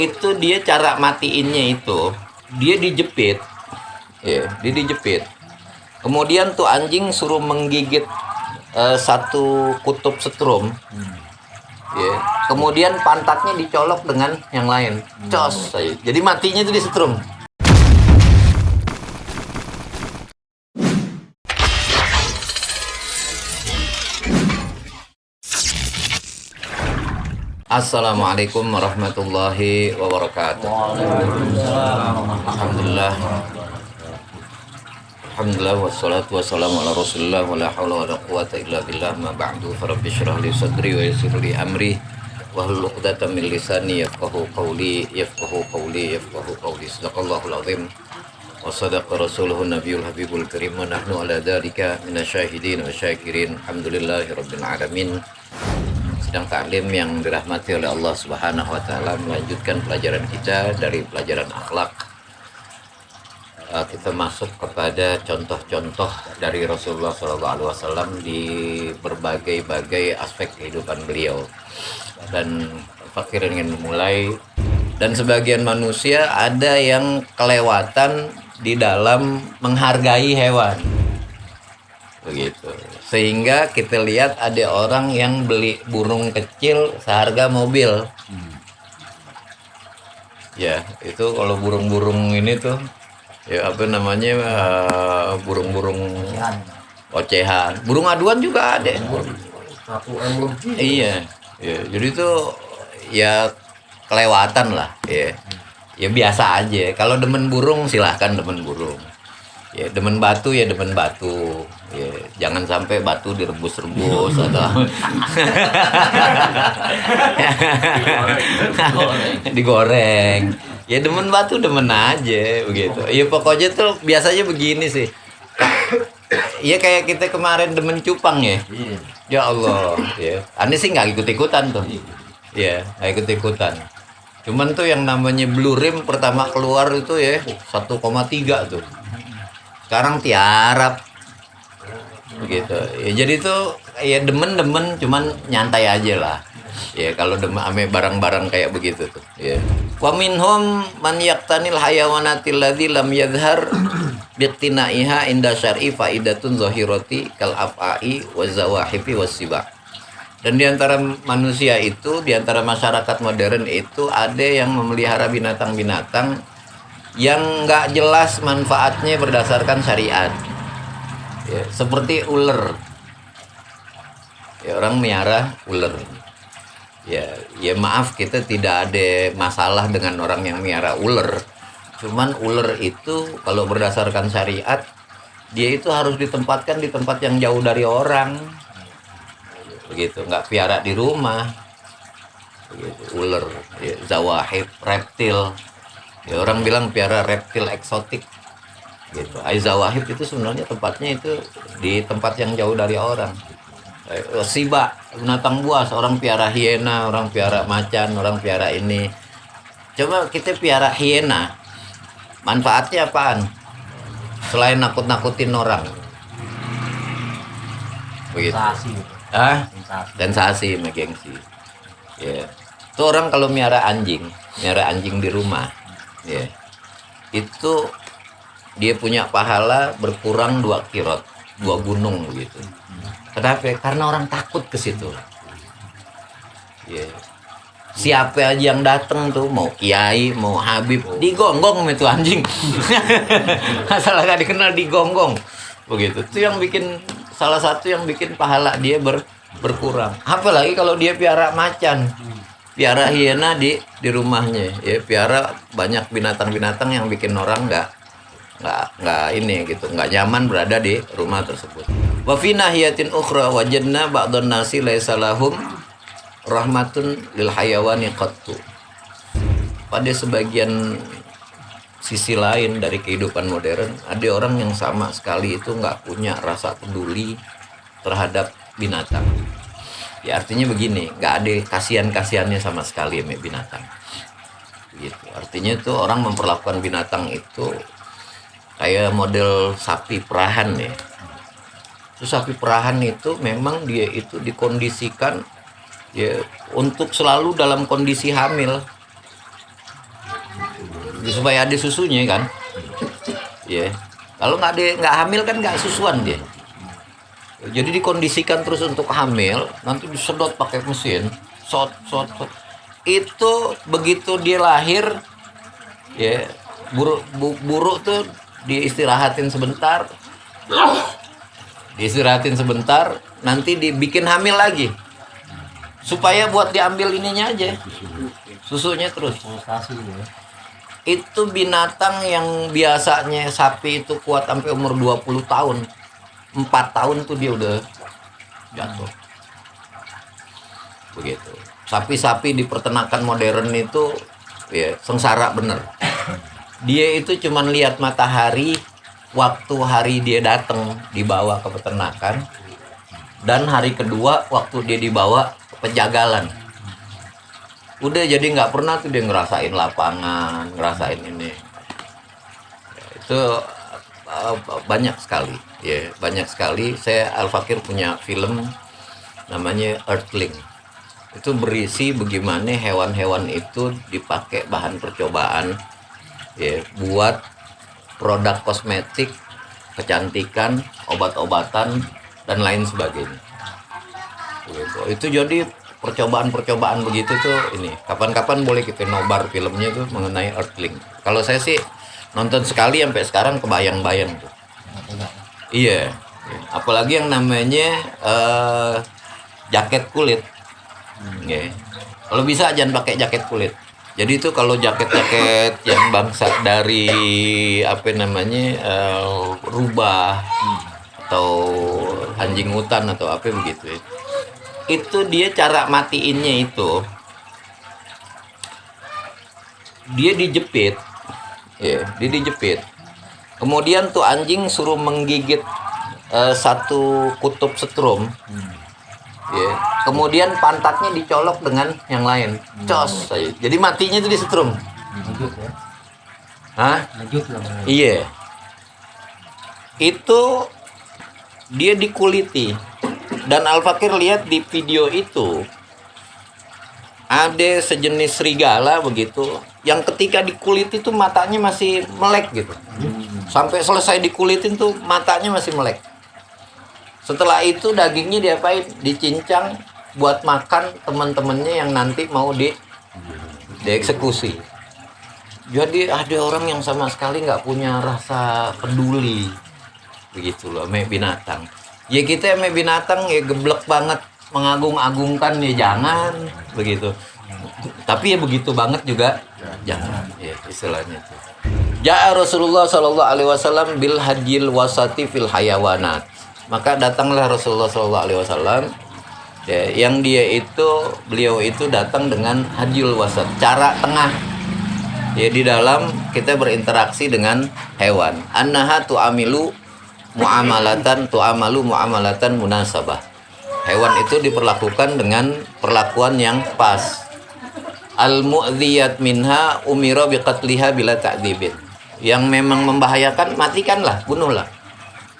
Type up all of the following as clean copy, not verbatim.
itu dia cara matiinnya itu dia dijepit, ya, dia dijepit. Kemudian tuh anjing suruh menggigit satu kutub setrum, ya. Kemudian pantatnya dicolok dengan yang lain, cos. Jadi matinya itu disetrum. Assalamualaikum warahmatullahi wabarakatuh. Alhamdulillah. Alhamdulillah wassalatu wassalamu ala Rasulillah wa la haula wa la quwata illa billah ma ba'du farabbi shrah li sadri wa yassir li amri wa hlul 'uqdatam min lisani yafqahu qawli sadaqallahul azim wa sadaqa rasuluhu nabiyul habibul karim wa nahnu ala dzalika minasyahidin wa syakirin alhamdulillahi rabbil alamin. Sidang taklim yang dirahmati oleh Allah Subhanahu wa taala, melanjutkan pelajaran kita dari pelajaran akhlak. Kita masuk kepada contoh-contoh dari Rasulullah SAW di berbagai-bagai aspek kehidupan beliau. Dan fakir ingin memulai, dan sebagian manusia ada yang kelewatan di dalam menghargai hewan. Begitu. Sehingga kita lihat ada orang yang beli burung kecil seharga mobil. Ya, itu kalau burung-burung ini tuh ya apa namanya, burung-burung ocehan. Burung aduan juga ada. Iya, ya, jadi itu ya kelewatan lah, ya. Ya biasa aja. Kalau demen burung silahkan demen burung. Ya demen batu ya demen batu. Ya, jangan sampai batu direbus-rebus atau digoreng. Ya demen batu demen aja begitu. Ya pokoknya tuh biasanya begini sih. Iya kayak kita kemarin demen cupang ya. Ya Allah, ya. Ani sih nggak ikut-ikutan tuh. Ya, nggak ikut-ikutan. Cuman tuh yang namanya Blue Rim pertama keluar itu ya 1,3 tuh. Sekarang tiarap begitu. Ya jadi tuh ya demen-demen cuman nyantai aja lah. Ya kalau demen ame barang-barang kayak begitu tuh, ya. Wa minhum man yaqtanil hayawanatil ladzi lam yadhhar biqtinaiha inda syar'i faidatun zahirati kal afai wa zawahifi was-siba. Dan di antara manusia itu, di antara masyarakat modern itu ada yang memelihara binatang-binatang yang nggak jelas manfaatnya berdasarkan syariat. Ya, seperti ular. Ya, orang miara ular. Ya maaf, kita tidak ada masalah dengan orang yang miara ular. Cuman ular itu kalau berdasarkan syariat, dia itu harus ditempatkan di tempat yang jauh dari orang. Begitu, nggak piara di rumah. Begitu, ular, ya, zawahib, reptil. Ya, orang bilang piara reptil eksotik. Gitu. Zawahib itu sebenarnya tempatnya itu di tempat yang jauh dari orang. Siba, binatang buas, orang piara hiena, orang piara macan, orang piara ini. Coba kita piara hiena, manfaatnya apaan? Selain nakut-nakutin orang. Begitu. Sensasi, gengsi. Ya. Itu orang kalau miara anjing di rumah, ya. Itu dia punya pahala berkurang 2 kirot, 2 gunung begitu. Kenapa? Karena orang takut ke situ. Ya. Siapa aja yang datang tuh, mau kiai, mau habib, digonggong itu anjing. Masalah gak dikenal digonggong. Begitu. Itu yang bikin, salah satu yang bikin pahala dia berkurang. Apalagi kalau dia piara macan, piara hiena di rumahnya, ya, piara banyak binatang-binatang yang bikin orang nggak ini gitu, nggak nyaman berada di rumah tersebut. Wa fi nahiyatin ukhra wajadna ba'dhan nasi laisa lahum rahmatun lil hayawani qattu. Pada sebagian sisi lain dari kehidupan modern, ada orang yang sama sekali itu nggak punya rasa peduli terhadap binatang. Ya artinya begini, nggak ada kasihan-kasihannya sama sekali sama binatang. Gitu. Artinya itu orang memperlakukan binatang itu kayak model sapi perahan ya. Terus sapi perahan itu memang dia itu dikondisikan ya untuk selalu dalam kondisi hamil. supaya ada susunya kan. Ya. Kalau nggak hamil kan nggak susuan dia. Jadi dikondisikan terus untuk hamil, nanti disedot pakai mesin, shot. Itu begitu dia lahir, ya buruk tuh diistirahatin sebentar, nanti dibikin hamil lagi, supaya buat diambil ininya aja, susunya terus. Itu binatang yang biasanya sapi itu kuat sampai umur 20 tahun. 4 tahun tuh dia udah jatuh. Begitu. Sapi-sapi di peternakan modern itu ya sengsara bener. Dia itu cuman lihat matahari waktu hari dia datang dibawa ke peternakan, dan hari kedua waktu dia dibawa ke penjagalan. Udah, jadi nggak pernah tuh dia ngerasain lapangan, ngerasain ini. Itu banyak sekali, ya banyak sekali. Saya Al-Fakir punya film namanya Earthling. Itu berisi bagaimana hewan-hewan itu dipakai bahan percobaan, ya buat produk kosmetik, kecantikan, obat-obatan dan lain sebagainya. Gitu. Itu jadi percobaan-percobaan begitu tuh ini. Kapan-kapan boleh kita nobar filmnya tuh mengenai Earthling. Kalau saya sih nonton sekali sampai sekarang kebayang-bayang tuh. Iya. Apalagi yang namanya jaket kulit. Kalau bisa jangan pakai jaket kulit. Jadi itu kalau jaket-jaket yang bangsa dari rubah atau anjing hutan atau apa begitu ya. Itu dia cara matiinnya itu dia dijepit. Ya, dia dijepit. Kemudian tuh anjing suruh menggigit satu kutub setrum. Ya. Kemudian pantatnya dicolok dengan yang lain. Cos. Jadi matinya itu disetrum. Lanjut ya. Hah? Lanjut lah. Iya. Itu dia dikuliti. Dan Al-Fakir lihat di video itu ada sejenis serigala begitu yang ketika dikulit itu matanya masih melek gitu. Sampai selesai dikulitin tuh matanya masih melek. Setelah itu dagingnya diapain? Dicincang buat makan teman-temannya yang nanti mau dieksekusi. Jadi ada orang yang sama sekali nggak punya rasa peduli begitu loh sama binatang. Ya kita sama binatang ya geblek banget, mengagung-agungkan ya jangan begitu. Tapi ya begitu banget juga jangan, ya istilahnya itu. Ja'a Rasulullah sallallahu alaihi wasallam bil hadjil wasati fil hayawanat. Maka datanglah Rasulullah sallallahu alaihi wasallam, ya, yang beliau itu datang dengan hadjil wasat, cara tengah. Ya di dalam kita berinteraksi dengan hewan. Annaha tu'amalu muamalatan munasabah. Hewan itu diperlakukan dengan perlakuan yang pas. Al-mu'dhiyat minha umira biqatliha bila ta'dzibin. Yang memang membahayakan matikanlah, bunuhlah.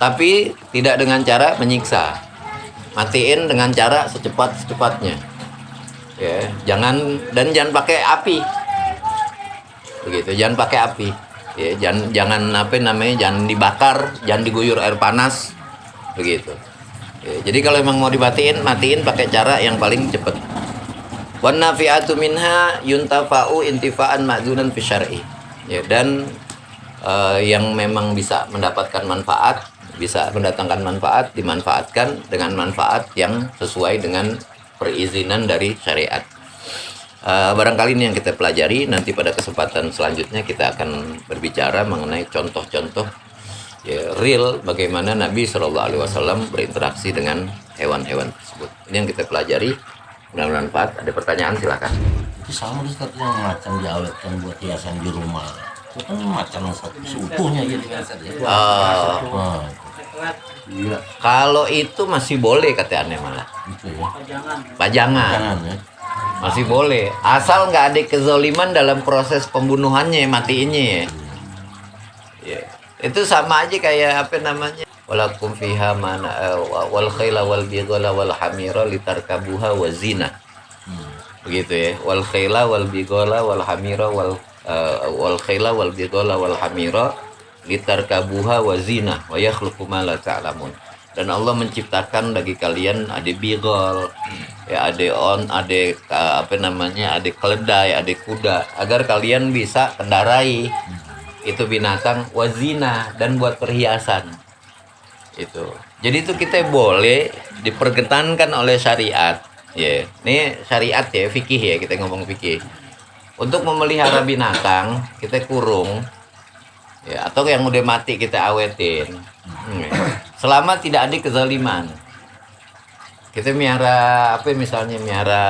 Tapi tidak dengan cara menyiksa. Matiin dengan cara secepat-cepatnya. Ya, jangan pakai api. Begitu, jangan pakai api. Ya, jangan jangan dibakar, jangan diguyur air panas. Begitu. Ya, jadi kalau memang mau matiin pakai cara yang paling cepat. Wan nafi'atu minha yuntafa'u intifa'an ma'dzunan fi syar'i. Ya, dan yang memang bisa mendapatkan manfaat, bisa mendatangkan manfaat, dimanfaatkan dengan manfaat yang sesuai dengan perizinan dari syariat. Barangkali ini yang kita pelajari. Nanti pada kesempatan selanjutnya kita akan berbicara mengenai contoh-contoh ya, real bagaimana Nabi SAW berinteraksi dengan hewan-hewan tersebut. Ini yang kita pelajari, mudah-mudahan bermanfaat. Ada pertanyaan silakan. Itu sama Ustaz yang macan diawetkan buat hiasan di rumah. Itu kan macan seutuhnya gitu kan Ustaz ya. Iya. Kalau itu masih boleh katanya malah. Itu ya. Pajangan. Jangan ya. Masih boleh, asal nggak ada kezoliman dalam proses pembunuhannya, matiinnya ya. Ya. Itu sama aja kayak walakum fiha mana wal khayla wal bighala wal hamira litarkabuha wa zina. Begitu ya. Wal khayla wal bighala wal hamira wal wal khayla wal bidala wal hamira litarkabuha wa zina wa yakhluqu ma la ta'lamun. Dan Allah menciptakan bagi kalian ada bigol, ya ada keledai, ada kuda, agar kalian bisa kendarai itu binatang, wazina, dan buat perhiasan. Itu. Jadi itu kita boleh diperkenankan oleh syariat. Ya, ini syariat ya, fikih ya, kita ngomong fikih. Untuk memelihara binatang, kita kurung. Ya, atau yang udah mati kita awetin. Selama tidak ada kezaliman. Kita miara misalnya miara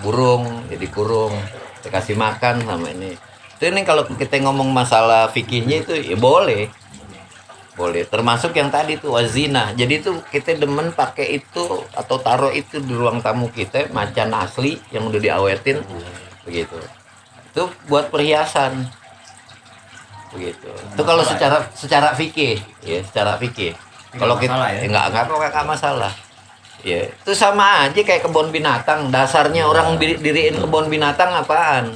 burung, jadi kurung, kita kasih makan sama ini. Itu ini kalau kita ngomong masalah fikihnya itu ya boleh. Boleh, termasuk yang tadi tuh wazina. Jadi itu kita demen pakai itu atau taruh itu di ruang tamu kita, macan asli yang udah diawetin begitu. Itu buat perhiasan. Begitu. Itu kalau secara fikih, ya, secara fikih. Kalau kita ya? Enggak masalah. Ya, itu sama aja kayak kebun binatang. Dasarnya orang diriin kebun binatang apaan?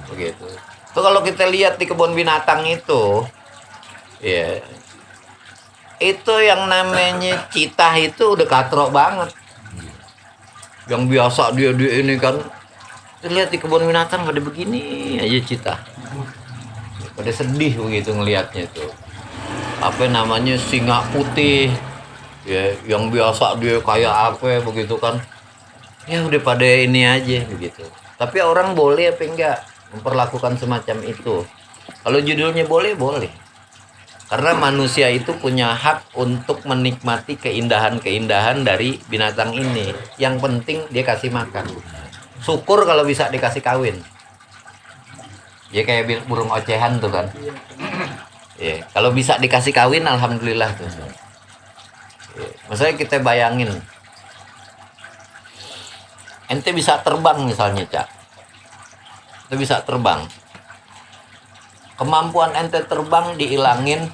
Begitu. Itu kalau kita lihat di kebun binatang itu, ya, itu yang namanya citah itu udah katrok banget. Yang biasa dia ini kan, lihat di kebun binatang pada begini aja citah. Pada sedih begitu ngelihatnya itu. Apa namanya singa putih, ya, yang biasa dia kayak apa begitu kan. Ya udah pada ini aja begitu. Tapi orang boleh apa enggak memperlakukan semacam itu? Kalau judulnya boleh. Karena manusia itu punya hak untuk menikmati keindahan-keindahan dari binatang ini. Yang penting dia kasih makan. Syukur kalau bisa dikasih kawin. Ya kayak burung ocehan tuh kan. Ya, kalau bisa dikasih kawin alhamdulillah tuh. Ya, maksudnya kita bayangin. Ente bisa terbang misalnya, Cak. Ente bisa terbang. Kemampuan ente terbang dihilangin,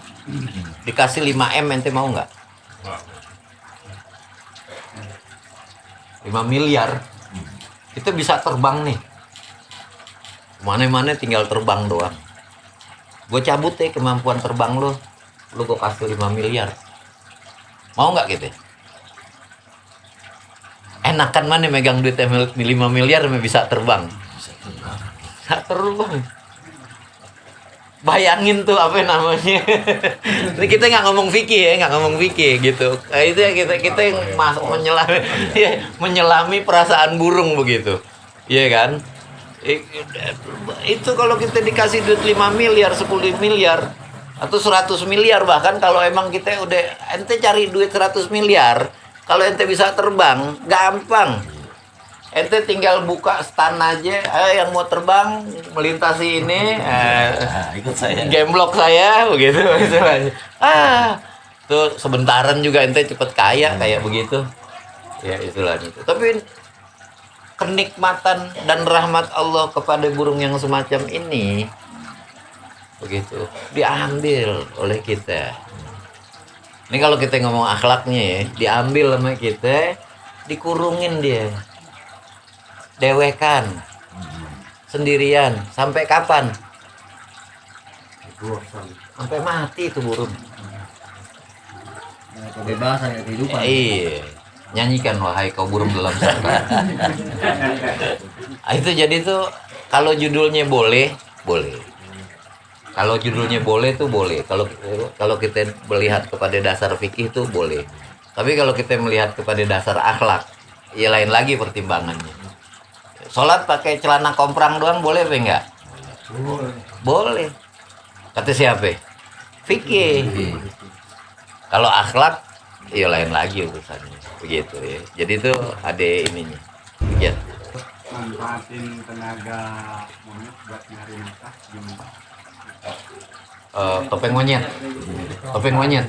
dikasih 5M, ente mau nggak? 5 miliar. Kita bisa terbang nih. Mana-mana tinggal terbang doang. Gue cabut deh kemampuan terbang lo. Lo gue kasih 5 miliar. Mau nggak gitu? Enakan mana megang duit 5 miliar bisa terbang? Bisa terbang. Bayangin tuh apa namanya. Ini kita nggak ngomong fikih ya, gitu. Nah, itu ya kita yang menyelami perasaan burung begitu. Iya kan? Itu kalau kita dikasih duit 5 miliar, 10 miliar atau 100 miliar, bahkan kalau emang kita udah ente cari duit 100 miliar, kalau ente bisa terbang, gampang. Ente tinggal buka stan aja, yang mau terbang melintasi ini, ikut saya. Gemblok saya begitu istilahnya. Tuh sebentaran juga ente cepet kaya kayak begitu. Ya istilahnya itu. Tapi kenikmatan dan rahmat Allah kepada burung yang semacam ini begitu diambil oleh kita. Ini kalau kita ngomong akhlaknya ya, diambil sama kita, dikurungin dia. Dewekan sendirian sampai kapan? Sampai mati itu burung. Kebebasan ya kehidupan. Iya, nyanyikan wahai kau burung dalam sarga. Itu jadi tuh kalau judulnya boleh. Kalau judulnya boleh tuh boleh. Kalau kita melihat kepada dasar fikih tuh boleh. Tapi kalau kita melihat kepada dasar akhlak, ya lain lagi pertimbangannya. Sholat pakai celana komprang doang boleh apa enggak? Boleh. Kata siapa? Fikih. Kalau akhlak, ya lain lagi urusannya. Begitu ya. Jadi itu ada ininya. Ya. Manfaatin tenaga monyet buat nyari nafkah gimana? Topeng monyet.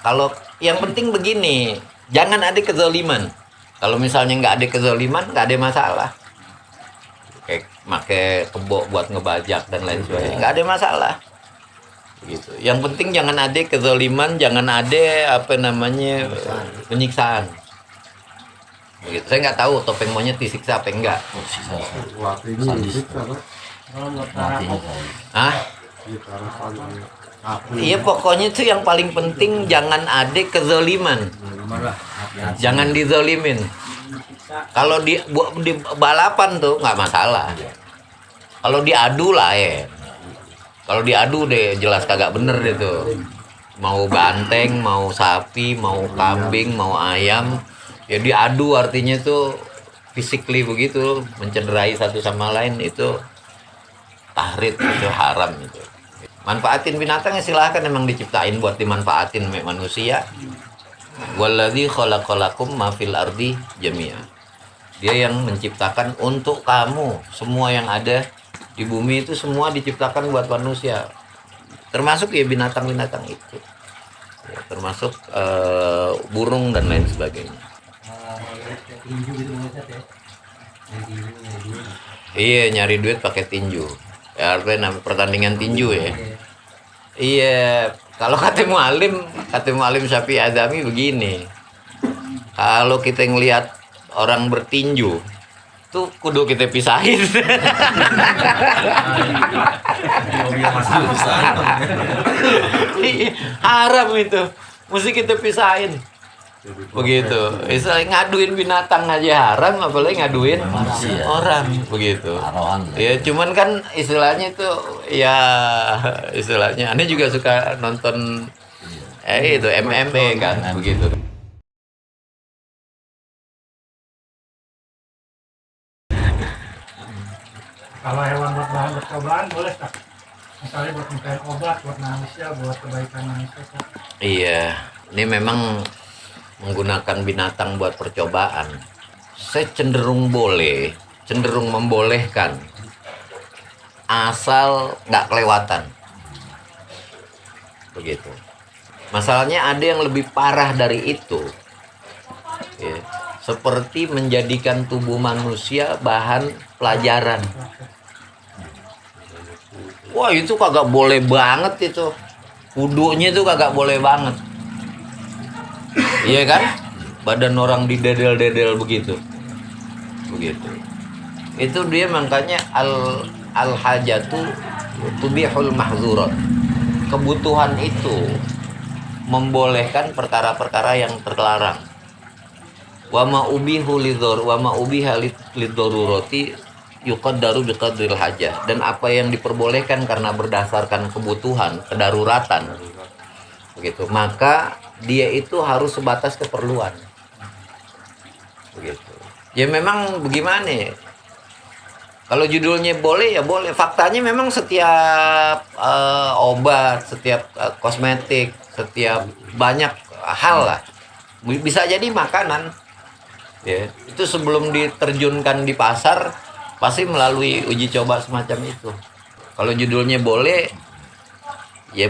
Kalau yang penting begini, jangan ada kezaliman. Kalau misalnya nggak ada kezaliman, nggak ada masalah. Kayak pakai kebo buat ngebajak dan lain sebagainya, nggak ada masalah. Gitu. Yang penting jangan ada kezaliman, jangan ada penyiksaan. Begitu. Saya nggak tahu topeng monyet disiksa apa enggak. Oh, sisa Waktu sadis. ini Pak. Matinya saya. Hah? Iya pokoknya itu yang paling penting jangan ada kezoliman. Jangan dizolimin. Kalau di balapan tuh nggak masalah. Kalau diadu lah ya. Kalau diadu deh jelas kagak bener deh tuh. Mau banteng, mau sapi, mau kambing, mau ayam, ya diadu artinya tuh physically begitu, mencederai satu sama lain itu tahrid, itu haram itu. Manfaatin binatang ya silahkan, emang diciptain buat dimanfaatin sama manusia. Walladzi khalaqalakum ma fil ardi jami'a. Dia yang menciptakan untuk kamu, semua yang ada di bumi itu semua diciptakan buat manusia. Termasuk ya binatang-binatang itu. Ya, termasuk burung dan lain sebagainya. Iya, nyari duit pakai tinju. Ya, artinya pertandingan tinju ya. Iya, kalau kata mualim Syafi'i Adzami begini. Kalau kita ngelihat orang bertinju, tuh kudu kita pisahin. Haram itu, mesti kita pisahin. Begitu. Istilahnya ngaduin binatang aja haram, apalagi ngaduin Manusia. orang begitu. Taruhan. Ya cuman kan istilahnya itu ya istilahnya aneh juga suka nonton itu MMA kan begitu. Kalau hewan buat bahan percobaan boleh tak? Misalnya buat mencari obat buat manusia, buat kebaikan manusia tak? Iya, ini memang menggunakan binatang buat percobaan. Saya cenderung membolehkan, asal nggak kelewatan. Begitu. Masalahnya ada yang lebih parah dari itu. Ya, seperti menjadikan tubuh manusia bahan pelajaran. Wah, itu kagak boleh banget itu. Wudunya itu kagak boleh banget. Iya kan? Badan orang didedel-dedel begitu. Begitu. Itu dia makanya al hajatu tubihul mahzurat. Kebutuhan itu membolehkan perkara-perkara yang terlarang. Wa ma ubiha lidorurati yuqaddaru biqadril hajah. Dan apa yang diperbolehkan karena berdasarkan kebutuhan, kedaruratan. Begitu. Maka dia itu harus sebatas keperluan. Begitu. Ya memang bagaimana ya? Kalau judulnya boleh ya boleh. Faktanya memang setiap obat, setiap kosmetik, setiap banyak hal lah. Bisa jadi makanan. Ya, itu sebelum diterjunkan di pasar pasti melalui uji coba semacam itu. Kalau judulnya boleh, ya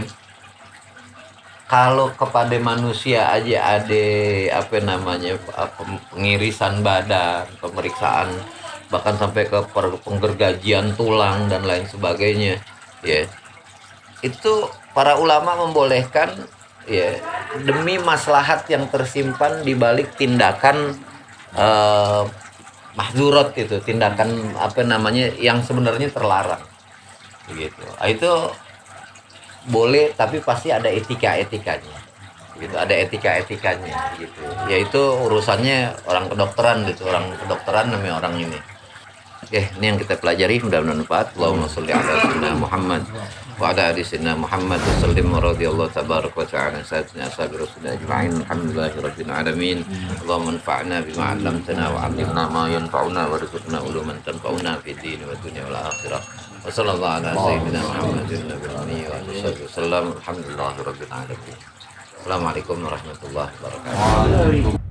kalau kepada manusia aja ada pengirisan badan, pemeriksaan, bahkan sampai ke penggergajian tulang dan lain sebagainya, ya itu para ulama membolehkan ya demi maslahat yang tersimpan di balik tindakan mahzurat itu, tindakan yang sebenarnya terlarang begitu. Itu boleh tapi pasti ada etikanya gitu, ada etikanya gitu, yaitu urusannya orang kedokteran gitu, orang kedokteran namanya orang ini. Oke, ini yang kita pelajari, mudah-mudahan bermanfaat. Allahumma sholli ala sayyidina Muhammad wa ala ali sayyidina Muhammad wa sallim radhiyallahu tabaraka wa ta'ala sayyidina ashabi rasulillah ajma'in alhamdulillahi rabbil alamin. Allahumma anfa'na bima 'allamtana wa 'allimna ma yanfa'una warzuqna uluman tanfa'una fid din wa dunya wal akhirah. Wa sallallahu ala sayyidina Muhammadin nabiyyi wa alihi wasallam. Alhamdulillahi rabbil alamin. Assalamualaikum warahmatullahi wabarakatuh.